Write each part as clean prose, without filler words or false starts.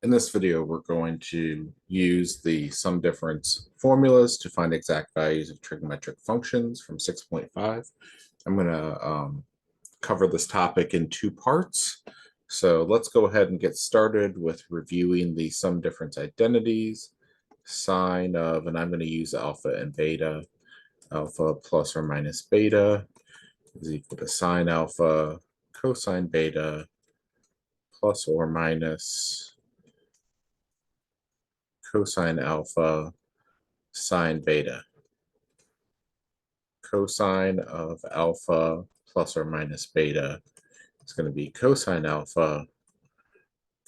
In this video, we're going to use the sum difference formulas to find exact values of trigonometric functions from 6.5. I'm going to cover this topic in two parts. So let's go ahead and get started with reviewing the sum difference identities, sine of, and I'm going to use alpha and beta. Alpha plus or minus beta is equal to sine alpha cosine beta plus or minus cosine alpha sine beta. Cosine of alpha plus or minus beta is going to be cosine alpha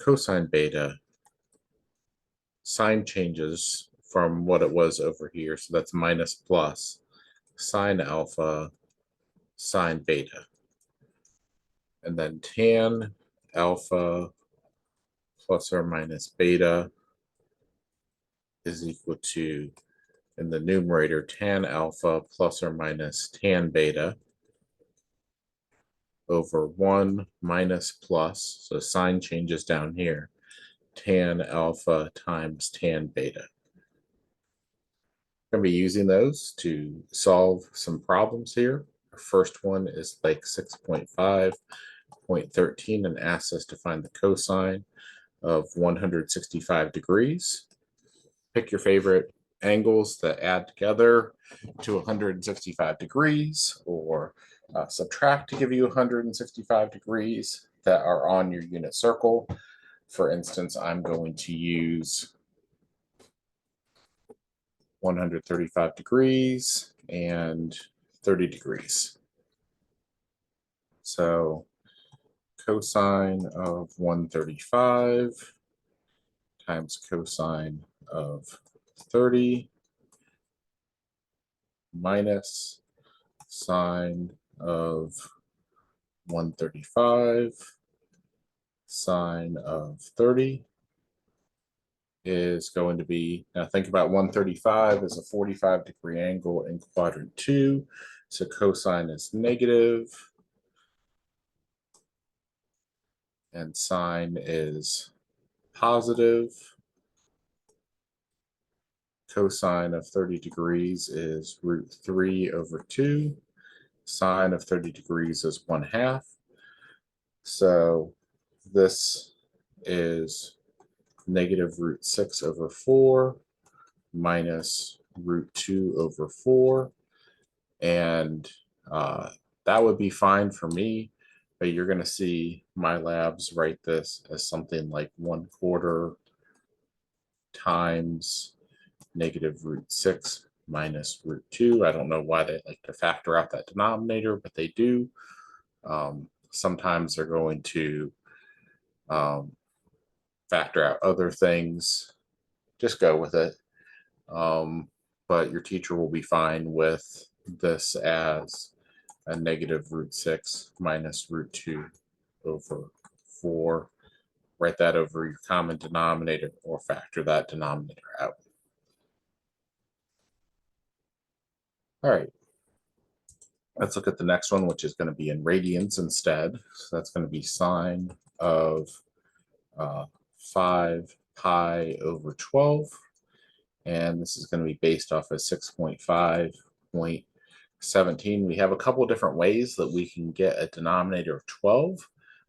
cosine beta. Sign changes from what it was over here, so that's minus plus sine alpha sine beta. And then tan alpha plus or minus beta is equal to, in the numerator, tan alpha plus or minus tan beta over 1 minus plus, so sign changes down here, tan alpha times tan beta. I'm going to be using those to solve some problems here. Our first one is like 6.5.13 and asks us to find the cosine of 165 degrees. Pick your favorite angles that add together to 165 degrees, or subtract to give you 165 degrees that are on your unit circle. For instance, I'm going to use 135 degrees and 30 degrees. So cosine of 135 times cosine of 30 minus sine of 135 sine of 30 is going to be, now think about 135 as a 45-degree angle in quadrant 2, so cosine is negative and sine is positive. Cosine of 30 degrees is root 3 over 2. Sine of 30 degrees is 1/2. So this is negative root 6 over 4 minus root 2 over 4. And that would be fine for me, but you're going to see my labs write this as something like 1/4 times negative root 6 minus root 2. I don't know why they like to factor out that denominator, but they do. Sometimes they're going to factor out other things. Just go with it. But your teacher will be fine with this as a negative root 6 minus root 2 over 4. Write that over your common denominator or factor that denominator out. All right, let's look at the next one, which is going to be in radians instead. So that's going to be sine of 5 pi over 12. And this is going to be based off of 6.5.17. We have a couple different ways that we can get a denominator of 12.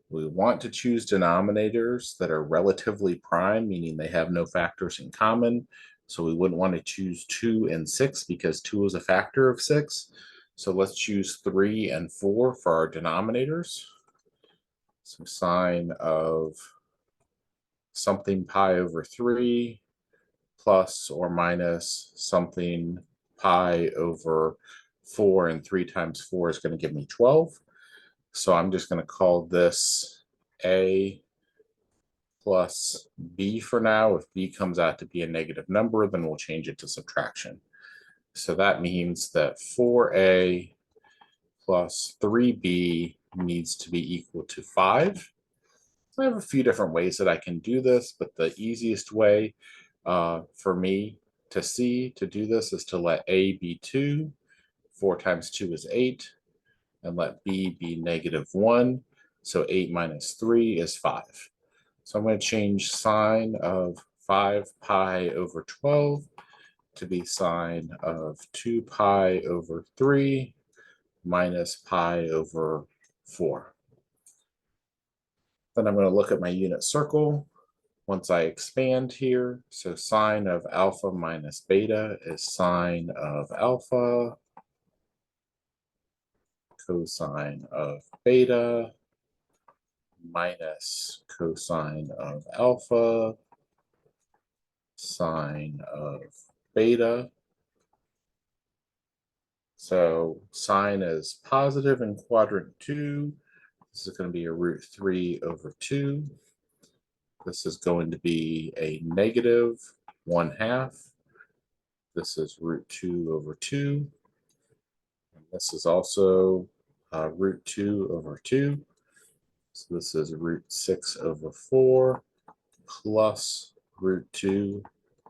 We want to choose denominators that are relatively prime, meaning they have no factors in common. So we wouldn't want to choose 2 and 6 because 2 is a factor of 6. So let's choose 3 and 4 for our denominators. So sine of something pi over 3 plus or minus something pi over 4, and 3 times 4 is going to give me 12. So I'm just going to call this A plus B for now. If B comes out to be a negative number, then we'll change it to subtraction. So that means that 4A plus 3B needs to be equal to 5. So I have a few different ways that I can do this, but the easiest way for me to see to do this is to let A be 2. 4 times 2 is 8. And let B be negative 1. So 8 minus 3 is 5. So I'm going to change sine of 5 pi over 12 to be sine of 2 pi over 3 minus pi over 4. Then I'm going to look at my unit circle. Once I expand here, so sine of alpha minus beta is sine of alpha, cosine of beta, minus cosine of alpha, sine of beta. So sine is positive in quadrant 2. This is going to be a root 3 over 2. This is going to be a negative 1/2. This is root 2 over 2. And this is also root 2 over 2. So this is root 6 over 4 plus root 2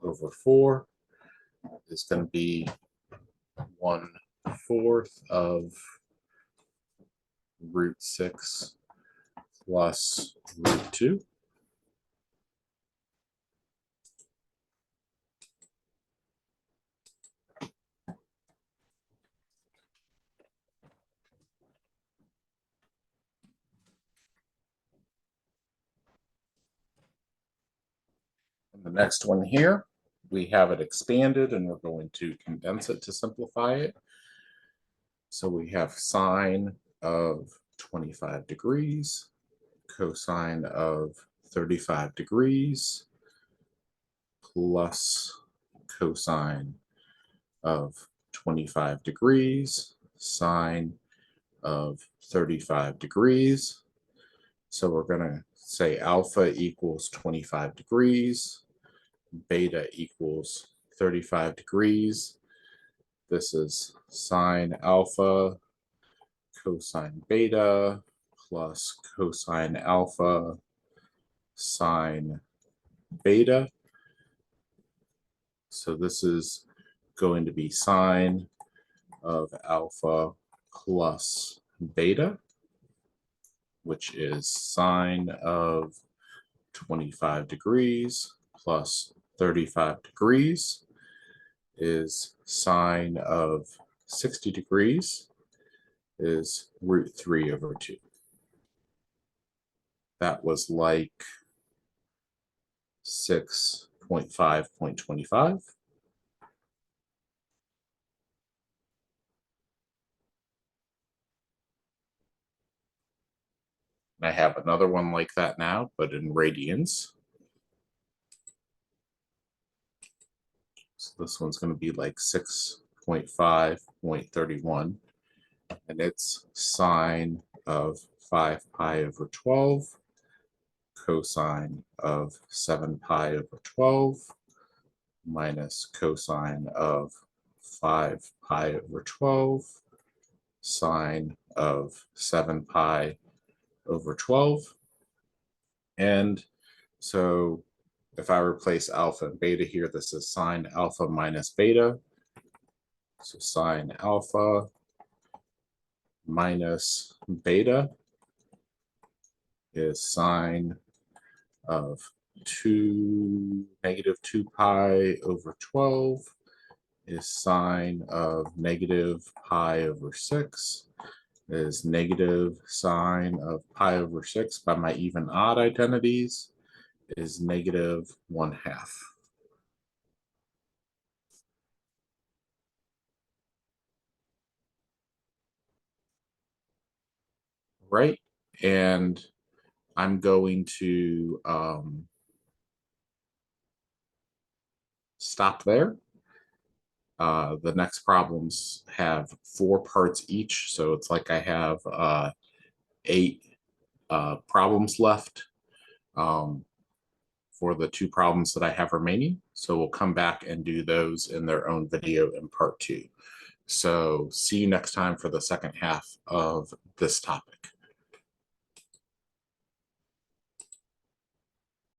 over 4 is going to be 1/4 of root 6 plus root 2. And the next one here, we have it expanded and we're going to condense it to simplify it. So we have sine of 25 degrees, cosine of 35 degrees, plus cosine of 25 degrees, sine of 35 degrees. So we're going to say alpha equals 25 degrees, beta equals 35 degrees. This is sine alpha cosine beta plus cosine alpha sine beta. So this is going to be sine of alpha plus beta, which is sine of 25 degrees plus 35 degrees is sine of 60 degrees is root 3 over 2. That was like 6.5.25. I have another one like that now, but in radians. So this one's going to be like 6.5.31. And it's sine of 5 pi over 12, cosine of 7 pi over 12, minus cosine of 5 pi over 12, sine of 7 pi over 12. And so if I replace alpha and beta here, this is sine alpha minus beta. So sine alpha minus beta is sine of negative 2 pi over 12 is sine of negative pi over 6 is negative sine of pi over 6 by my even odd identities is negative 1/2. Right? And I'm going to stop there. The next problems have 4 parts each, so it's like I have 8 problems left for the 2 problems that I have remaining. So we'll come back and do those in their own video in part 2. So see you next time for the second half of this topic.